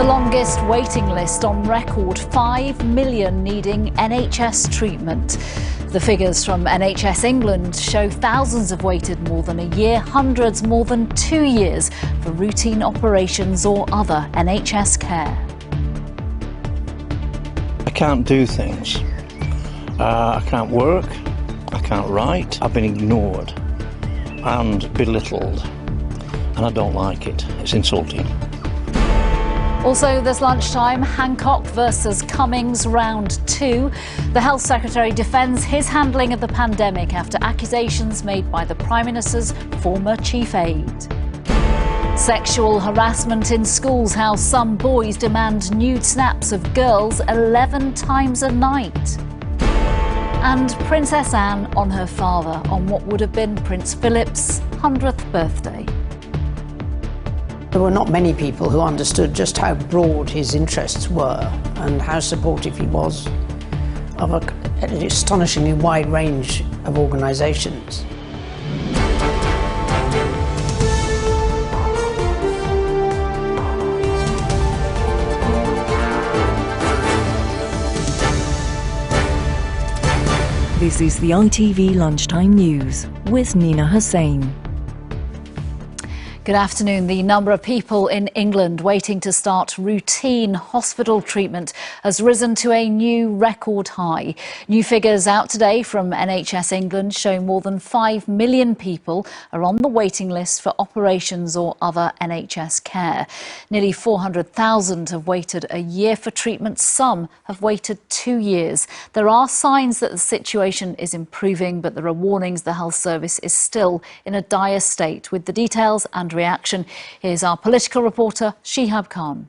The longest waiting list on record, 5 million needing NHS treatment. The figures from NHS England show thousands have waited more than a year, hundreds more than 2 years for routine operations or other NHS care. I can't do things. I can't work. I can't write. I've been ignored and belittled, and I don't like it. It's insulting. Also this lunchtime, Hancock versus Cummings round 2. The Health Secretary defends his handling of the pandemic after accusations made by the Prime Minister's former chief aide. Sexual harassment in schools, how some boys demand nude snaps of girls 11 times a night. And Princess Anne on her father on what would have been Prince Philip's 100th birthday. There were not many people who understood just how broad his interests were and how supportive he was of an astonishingly wide range of organisations. This is the ITV Lunchtime News with Nina Hossain. Good afternoon. The number of people in England waiting to start routine hospital treatment has risen to a new record high. New figures out today from NHS England show more than 5 million people are on the waiting list for operations or other NHS care. Nearly 400,000 have waited a year for treatment. Some have waited 2 years. There are signs that the situation is improving, but there are warnings the health service is still in a dire state. With the details and reaction, here's our political reporter, Shihab Khan.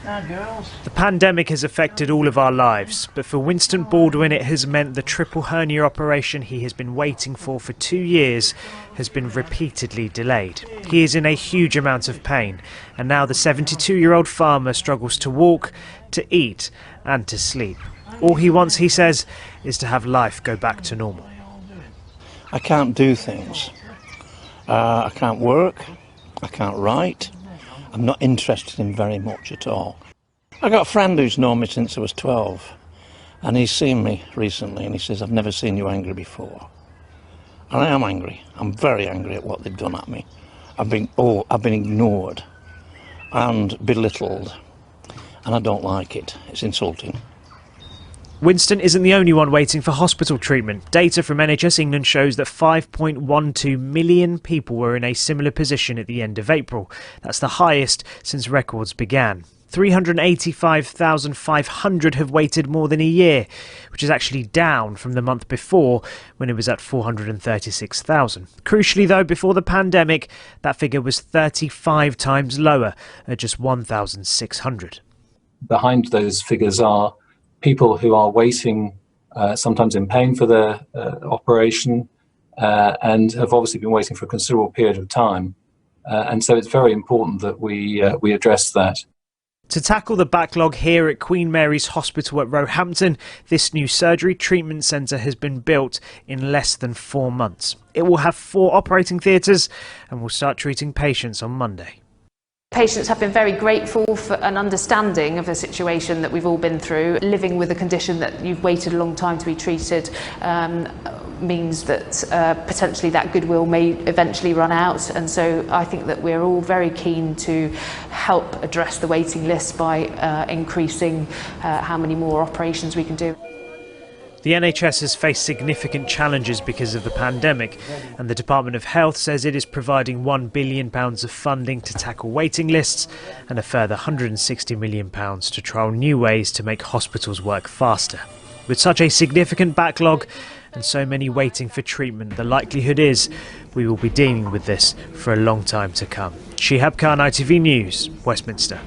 The pandemic has affected all of our lives, but for Winston Baldwin it has meant the triple hernia operation he has been waiting for 2 years has been repeatedly delayed. He is in a huge amount of pain, and now the 72-year-old farmer struggles to walk, to eat and to sleep. All he wants, he says, is to have life go back to normal. I can't do things. I can't work, I can't write, I'm not interested in very much at all. I've got a friend who's known me since I was 12, and he's seen me recently and he says, I've never seen you angry before. And I am angry. I'm very angry at what they've done at me. I've been ignored and belittled, and I don't like it. It's insulting. Winston isn't the only one waiting for hospital treatment. Data from NHS England shows that 5.12 million people were in a similar position at the end of April. That's the highest since records began. 385,500 have waited more than a year, which is actually down from the month before when it was at 436,000. Crucially though, before the pandemic, that figure was 35 times lower at just 1,600. Behind those figures are people who are waiting, sometimes in pain for their operation, and have obviously been waiting for a considerable period of time. And so it's very important that we address that. To tackle the backlog here at Queen Mary's Hospital at Roehampton, this new surgery treatment centre has been built in less than 4 months. It will have 4 operating theatres and will start treating patients on Monday. Patients have been very grateful for an understanding of the situation that we've all been through. Living with a condition that you've waited a long time to be treated means that potentially that goodwill may eventually run out, and so I think that we're all very keen to help address the waiting list by increasing how many more operations we can do. The NHS has faced significant challenges because of the pandemic, and the Department of Health says it is providing £1 billion of funding to tackle waiting lists and a further £160 million to trial new ways to make hospitals work faster. With such a significant backlog and so many waiting for treatment, the likelihood is we will be dealing with this for a long time to come. Shihab Khan, ITV News, Westminster.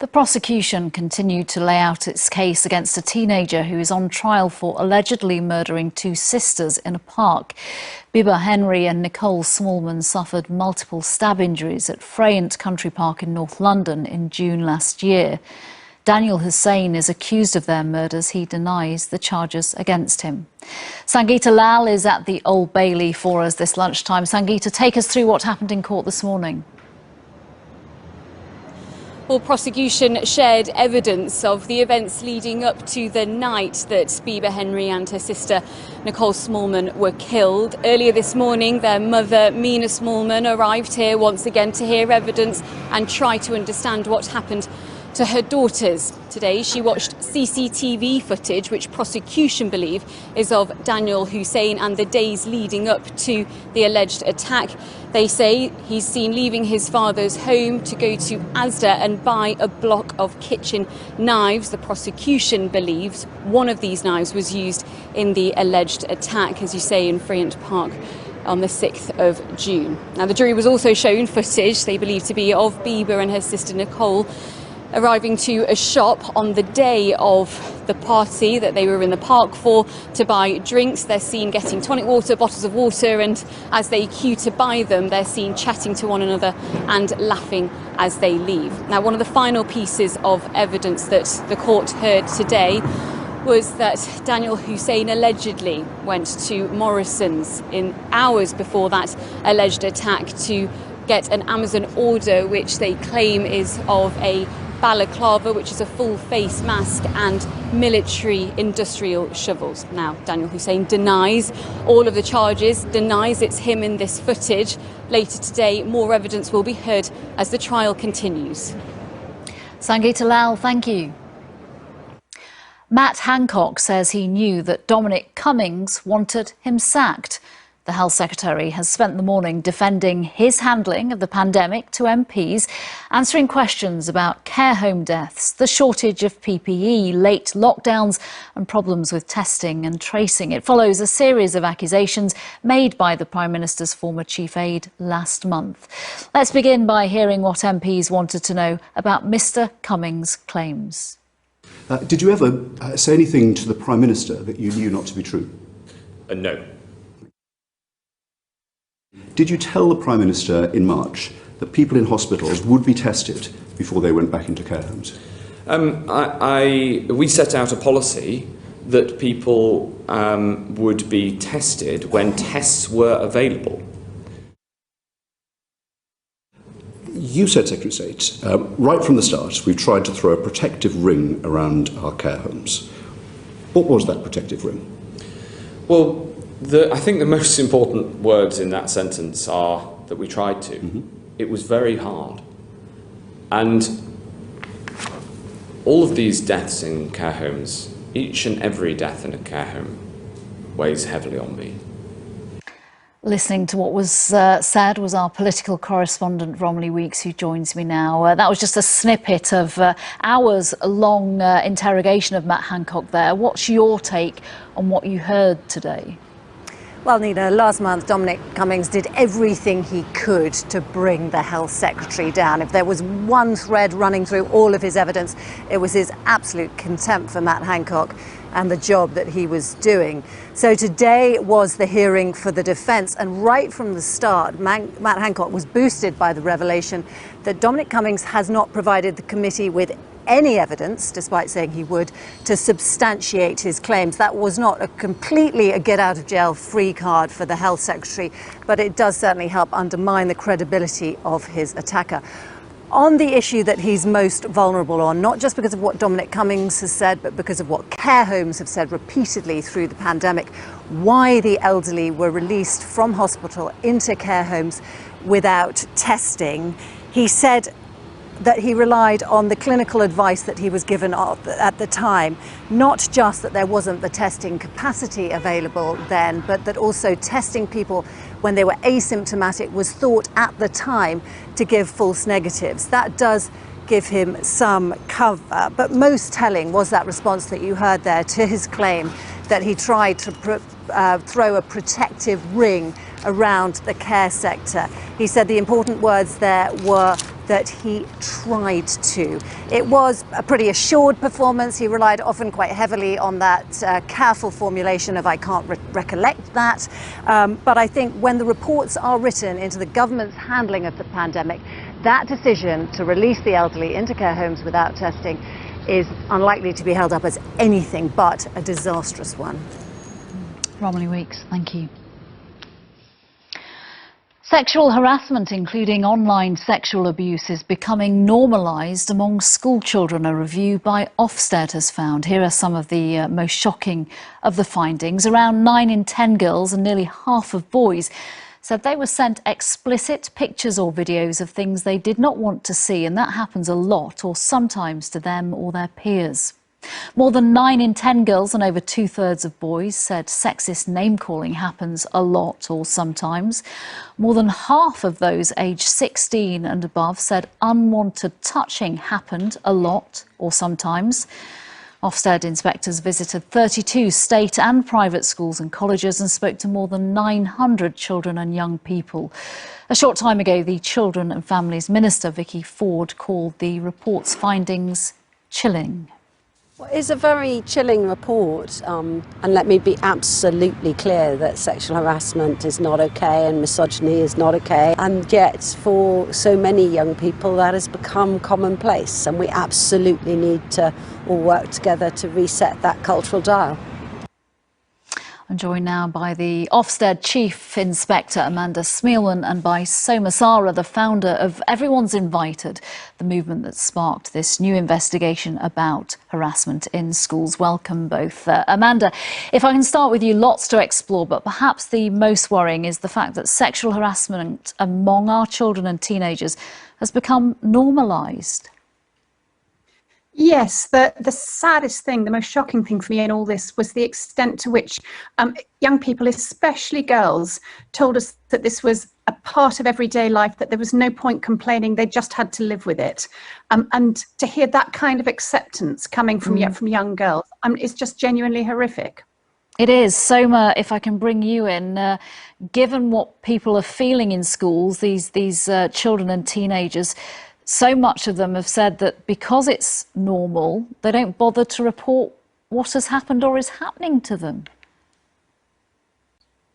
The prosecution continued to lay out its case against a teenager who is on trial for allegedly murdering 2 sisters in a park. Bibba Henry and Nicole Smallman suffered multiple stab injuries at Frayant Country Park in North London in June last year. Daniel Hossain is accused of their murders. He denies the charges against him. Sangeeta Lal is at the Old Bailey for us this lunchtime. Sangeeta, take us through what happened in court this morning. Well, prosecution shared evidence of the events leading up to the night that Bieber Henry and her sister Nicole Smallman were killed. Earlier this morning, their mother, Mina Smallman, arrived here once again to hear evidence and try to understand what happened to her daughters. Today, she watched CCTV footage, which prosecution believe is of Daniel Hossain and the days leading up to the alleged attack. They say he's seen leaving his father's home to go to Asda and buy a block of kitchen knives. The prosecution believes one of these knives was used in the alleged attack, as you say, in Friant Park on the 6th of June. Now, the jury was also shown footage they believe to be of Bieber and her sister Nicole arriving to a shop on the day of the party that they were in the park for to buy drinks. They're seen getting tonic water, bottles of water, and as they queue to buy them, they're seen chatting to one another and laughing as they leave. Now, one of the final pieces of evidence that the court heard today was that Daniel Hossain allegedly went to Morrison's in hours before that alleged attack to get an Amazon order, which they claim is of a balaclava, which is a full face mask, and military industrial shovels. Now, Daniel Hossain denies all of the charges, denies it's him in this footage. Later today, more evidence will be heard as the trial continues. Sangeeta Lal, thank you. Matt Hancock says he knew that Dominic Cummings wanted him sacked. The Health Secretary has spent the morning defending his handling of the pandemic to MPs, answering questions about care home deaths, the shortage of PPE, late lockdowns and problems with testing and tracing. It follows a series of accusations made by the Prime Minister's former chief aide last month. Let's begin by hearing what MPs wanted to know about Mr Cummings' claims. Did you ever say anything to the Prime Minister that you knew not to be true? No. Did you tell the Prime Minister in March that people in hospitals would be tested before they went back into care homes? We set out a policy that people would be tested when tests were available. You said, Secretary of State, right from the start, we've tried to throw a protective ring around our care homes. What was that protective ring? Well, I think the most important words in that sentence are that we tried to. Mm-hmm. It was very hard. And all of these deaths in care homes, each and every death in a care home weighs heavily on me. Listening to what was said was our political correspondent Romilly Weeks, who joins me now. That was just a snippet of hours-long interrogation of Matt Hancock there. What's your take on what you heard today? Well, Nina, last month Dominic Cummings did everything he could to bring the Health Secretary down. If there was one thread running through all of his evidence, it was his absolute contempt for Matt Hancock and the job that he was doing. So today was the hearing for the defence, and right from the start, Matt Hancock was boosted by the revelation that Dominic Cummings has not provided the committee with any evidence, despite saying he would, to substantiate his claims. That was not completely a get-out-of-jail-free card for the Health Secretary, but it does certainly help undermine the credibility of his attacker. On the issue that he's most vulnerable on, not just because of what Dominic Cummings has said, but because of what care homes have said repeatedly through the pandemic, why the elderly were released from hospital into care homes without testing, he said that he relied on the clinical advice that he was given at the time, not just that there wasn't the testing capacity available then, but that also testing people when they were asymptomatic was thought at the time to give false negatives. That does give him some cover, but most telling was that response that you heard there to his claim that he tried to throw a protective ring around the care sector. He said the important words there were that he tried to. It was a pretty assured performance. He relied often quite heavily on that careful formulation of "I can't recollect that." But I think when the reports are written into the government's handling of the pandemic, that decision to release the elderly into care homes without testing is unlikely to be held up as anything but a disastrous one. Romilly Weeks, thank you. Sexual harassment, including online sexual abuse, is becoming normalised among school children. A review by Ofsted has found. Here are some of the most shocking of the findings. Around 9 in 10 girls and nearly half of boys said they were sent explicit pictures or videos of things they did not want to see, and that happens a lot, or sometimes to them or their peers. More than 9 in 10 girls and over 2/3 of boys said sexist name-calling happens a lot or sometimes. More than half of those aged 16 and above said unwanted touching happened a lot or sometimes. Ofsted inspectors visited 32 state and private schools and colleges and spoke to more than 900 children and young people. A short time ago, the Children and Families Minister, Vicky Ford, called the report's findings chilling. Well, it's a very chilling report, and let me be absolutely clear that sexual harassment is not okay and misogyny is not okay, and yet for so many young people that has become commonplace, and we absolutely need to all work together to reset that cultural dial. I'm joined now by the Ofsted Chief Inspector Amanda Smealman and by Soma Sara, the founder of Everyone's Invited, the movement that sparked this new investigation about harassment in schools. Welcome both. Amanda, if I can start with you, lots to explore, but perhaps the most worrying is the fact that sexual harassment among our children and teenagers has become normalised. Yes, the saddest thing, the most shocking thing for me in all this was the extent to which young people, especially girls, told us that this was a part of everyday life, that there was no point complaining, they just had to live with it. And to hear that kind of acceptance coming from young girls is just genuinely horrific. It is. Soma, if I can bring you in, given what people are feeling in schools, these children and teenagers, so much of them have said that because it's normal, they don't bother to report what has happened or is happening to them.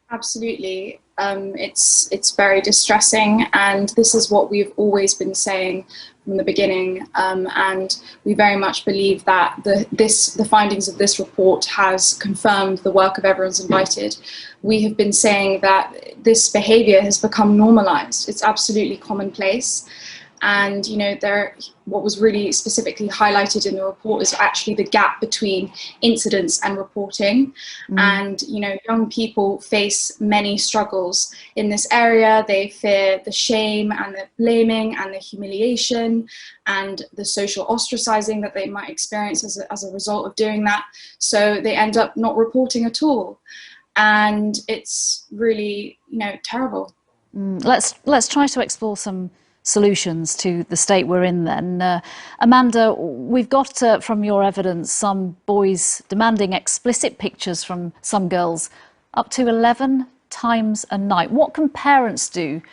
Absolutely. It's very distressing, and this is what we've always been saying from the beginning, and we very much believe that the findings of this report has confirmed the work of Everyone's Invited. We have been saying that this behaviour has become normalised. It's absolutely commonplace. And, you know, what was really specifically highlighted in the report is actually the gap between incidents and reporting. And, you know, young people face many struggles in this area. They fear the shame and the blaming and the humiliation and the social ostracizing that they might experience as a result of doing that. So they end up not reporting at all. And it's really, you know, terrible. Let's try to explore some solutions to the state we're in then. Amanda, we've got from your evidence some boys demanding explicit pictures from some girls up to 11 times a night. What can parents do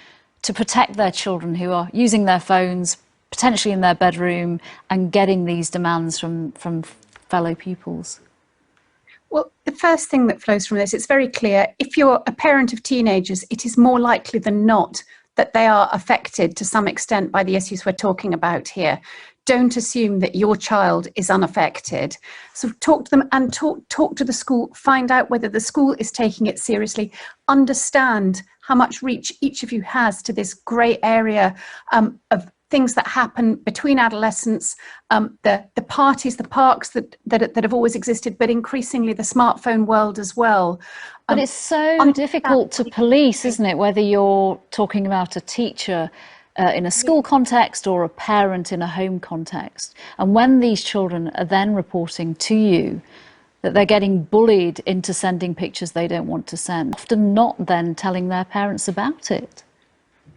to protect their children who are using their phones, potentially in their bedroom, and getting these demands from fellow pupils? Well, the first thing that flows from this, it's very clear, if you're a parent of teenagers, it is more likely than not that they are affected to some extent by the issues we're talking about here. Don't assume that your child is unaffected. So talk to them and talk to the school, find out whether the school is taking it seriously, understand how much reach each of you has to this grey area of things that happen between adolescents, the parties, the parks that have always existed, but increasingly the smartphone world as well. But it's so difficult to police, isn't it? Whether you're talking about a teacher in a school context or a parent in a home context. And when these children are then reporting to you that they're getting bullied into sending pictures they don't want to send, often not then telling their parents about it.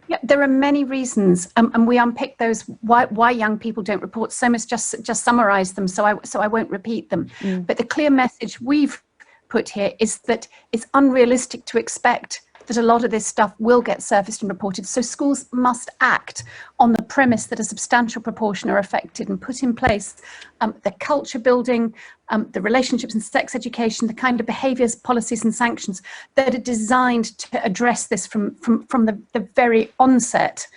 Yeah, there are many reasons, and we unpick those why young people don't report. Soma's just summarised them, so I won't repeat them. But the clear message we've put here is that it's unrealistic to expect that a lot of this stuff will get surfaced and reported. So schools must act on the premise that a substantial proportion are affected and put in place the culture building, the relationships and sex education, the kind of behaviours, policies and sanctions that are designed to address this from the very onset,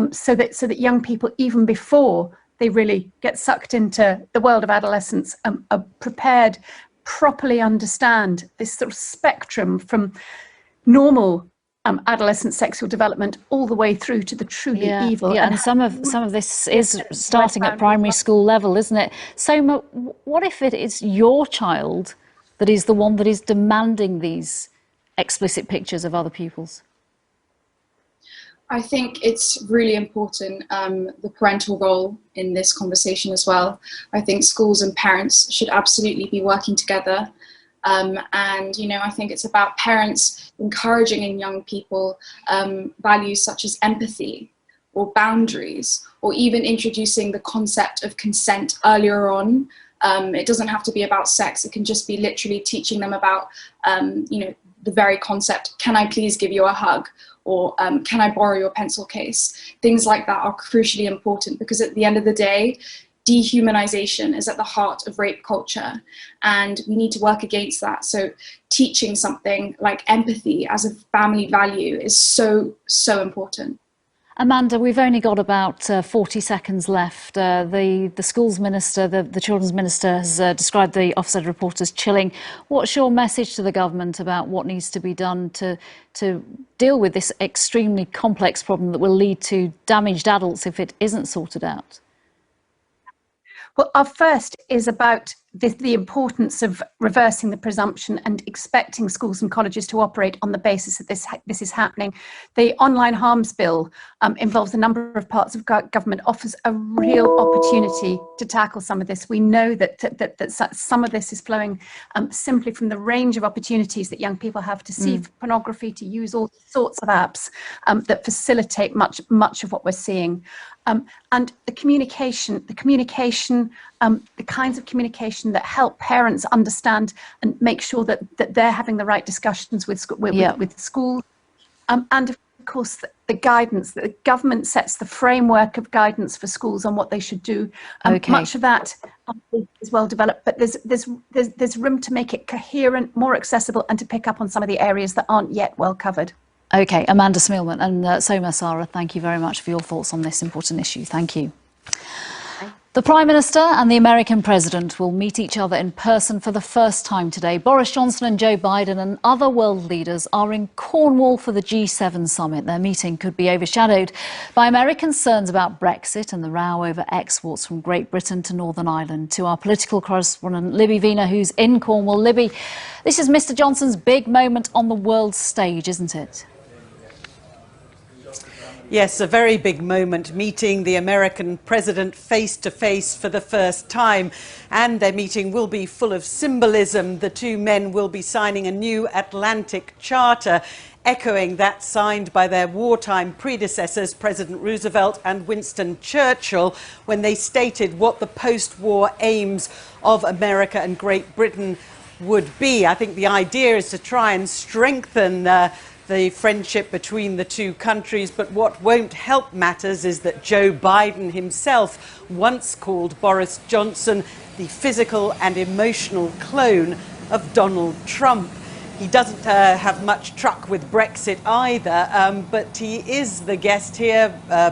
so that young people, even before they really get sucked into the world of adolescence, are prepared, properly understand this sort of spectrum from normal adolescent sexual development all the way through to the truly evil. Yeah, and some of this is starting at primary school level, isn't it? So, what if it is your child that is the one that is demanding these explicit pictures of other pupils? I think it's really important, the parental role in this conversation as well. I think schools and parents should absolutely be working together. And, you know, I think it's about parents encouraging in young people values such as empathy or boundaries, or even introducing the concept of consent earlier on. It doesn't have to be about sex. It can just be literally teaching them about, you know, the very concept, can I please give you a hug? Or can I borrow your pencil case? Things like that are crucially important, because at the end of the day, dehumanization is at the heart of rape culture, and we need to work against that. So teaching something like empathy as a family value is so, so important. Amanda, we've only got about 40 seconds left. The schools minister, the children's minister, has described the Ofsted report as chilling. What's your message to the government about what needs to be done to deal with this extremely complex problem that will lead to damaged adults if it isn't sorted out? Well, our first is about the importance of reversing the presumption and expecting schools and colleges to operate on the basis that this is happening. The online harms bill involves a number of parts of government, offers a real opportunity to tackle some of this. We know that some of this is flowing simply from the range of opportunities that young people have to see pornography, to use all sorts of apps that facilitate much of what we're seeing. And the communication, the kinds of communication that help parents understand and make sure that they're having the right discussions with schools. And of course, the guidance, that the government sets the framework of guidance for schools on what they should do. Much of that is well developed, but there's room to make it coherent, more accessible, and to pick up on some of the areas that aren't yet well covered. OK, Amanda Smealman and Soma Sara, thank you very much for your thoughts on this important issue. Thank you. The Prime Minister and the American President will meet each other in person for the first time today. Boris Johnson and Joe Biden and other world leaders are in Cornwall for the G7 summit. Their meeting could be overshadowed by American concerns about Brexit and the row over exports from Great Britain to Northern Ireland. To our political correspondent, Libby Vina, who's in Cornwall. Libby, this is Mr Johnson's big moment on the world stage, isn't it? Yes, a very big moment, meeting the American president face to face for the first time. And their meeting will be full of symbolism. The two men will be signing a new Atlantic Charter, echoing that signed by their wartime predecessors, President Roosevelt and Winston Churchill, when they stated what the post-war aims of America and Great Britain would be. I think the idea is to try and strengthen the friendship between the two countries, but what won't help matters is that Joe Biden himself once called Boris Johnson the physical and emotional clone of Donald Trump. He doesn't have much truck with Brexit either, but he is the guest here.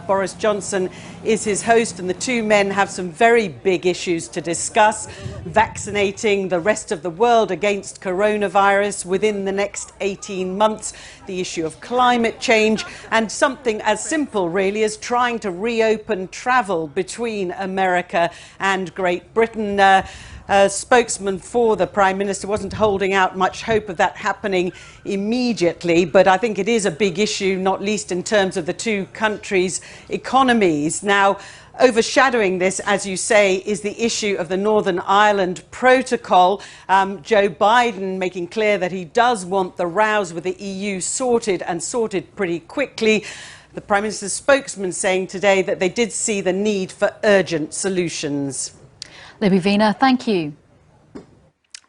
Boris Johnson is his host, and the two men have some very big issues to discuss. Vaccinating the rest of the world against coronavirus within the next 18 months, the issue of climate change, and something as simple, really, as trying to reopen travel between America and Great Britain. A spokesman for the Prime Minister wasn't holding out much hope of that happening immediately, but I think it is a big issue, not least in terms of the two countries' economies. Now, overshadowing this, as you say, is the issue of the Northern Ireland Protocol. Joe Biden making clear that he does want the rows with the EU sorted, and sorted pretty quickly. The Prime Minister's spokesman saying today that they did see the need for urgent solutions. Libby Vina, thank you.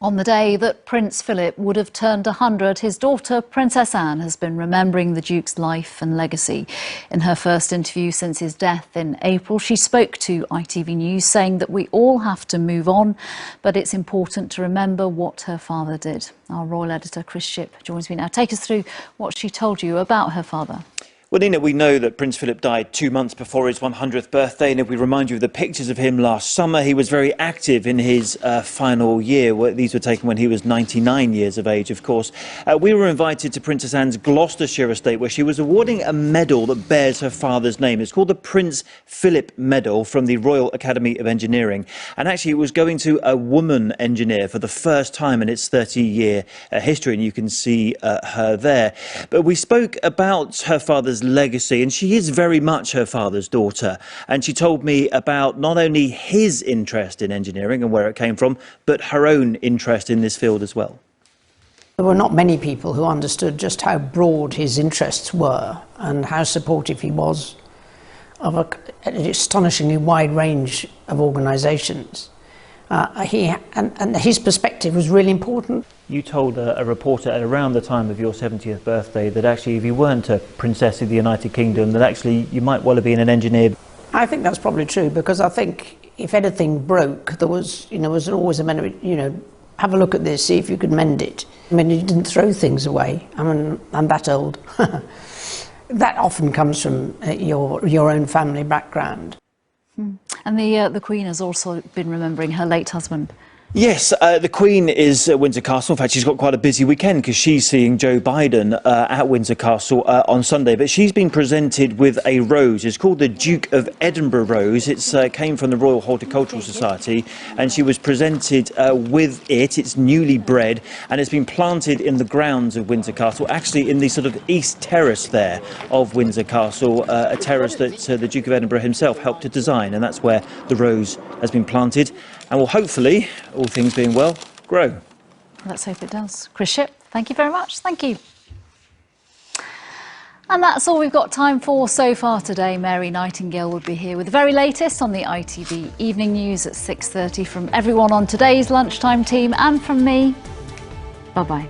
On the day that Prince Philip would have turned 100, his daughter, Princess Anne, has been remembering the Duke's life and legacy. In her first interview since his death in April, she spoke to ITV News, saying that we all have to move on, but it's important to remember what her father did. Our royal editor, Chris Shipp, joins me now. Take us through what she told you about her father. Well, Nina, we know that Prince Philip died 2 months before his 100th birthday, and if we remind you of the pictures of him last summer, he was very active in his final year. These were taken when he was 99 years of age, of course. We were invited to Princess Anne's Gloucestershire estate, where she was awarding a medal that bears her father's name. It's called the Prince Philip Medal from the Royal Academy of Engineering. And actually, it was going to a woman engineer for the first time in its 30-year history, and you can see her there. But we spoke about her father's legacy, and she is very much her father's daughter, and she told me about not only his interest in engineering and where it came from, but her own interest in this field as well. There were not many people who understood just how broad his interests were and how supportive he was of an astonishingly wide range of organisations. And his perspective was really important. You told a reporter at around the time of your 70th birthday that actually if you weren't a princess of the United Kingdom, that actually you might well have been an engineer. I think that's probably true, because I think if anything broke, there was always a manner, have a look at this, see if you could mend it. I mean, you didn't throw things away. I mean, I'm that old. That often comes from your own family background. And the Queen has also been remembering her late husband. Yes, the Queen is at Windsor Castle. In fact, she's got quite a busy weekend because she's seeing Joe Biden at Windsor Castle on Sunday. But she's been presented with a rose. It's called the Duke of Edinburgh Rose. It came from the Royal Horticultural Society, and she was presented with it. It's newly bred, and it's been planted in the grounds of Windsor Castle, actually in the sort of East Terrace there of Windsor Castle, a terrace that the Duke of Edinburgh himself helped to design, and that's where the rose has been planted. And will hopefully, all things being well, grow. Let's hope it does. Chris Shipp, thank you very much. Thank you. And that's all we've got time for so far today. Mary Nightingale will be here with the very latest on the ITV Evening News at 6:30. From everyone on today's Lunchtime team and from me, bye-bye.